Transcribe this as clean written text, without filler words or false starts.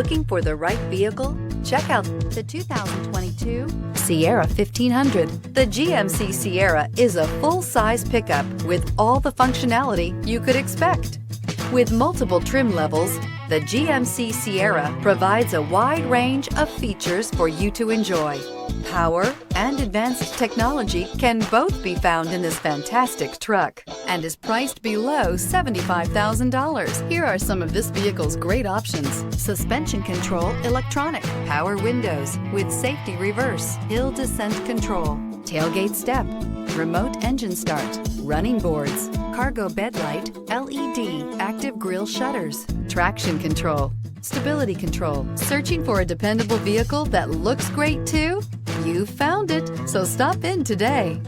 Looking for the right vehicle? Check out the 2022 Sierra 1500. The GMC Sierra is a full-size pickup with all the functionality you could expect. With multiple trim levels, the GMC Sierra provides a wide range of features for you to enjoy. Power and advanced technology can both be found in this fantastic truck and is priced below $75,000. Here are some of this vehicle's great options: suspension control electronic, power windows with safety reverse, hill descent control, tailgate step, remote engine start, running boards, cargo bed light, LED active grille shutters, traction control, stability control. Searching for a dependable vehicle that looks great too? You found it, so stop in today.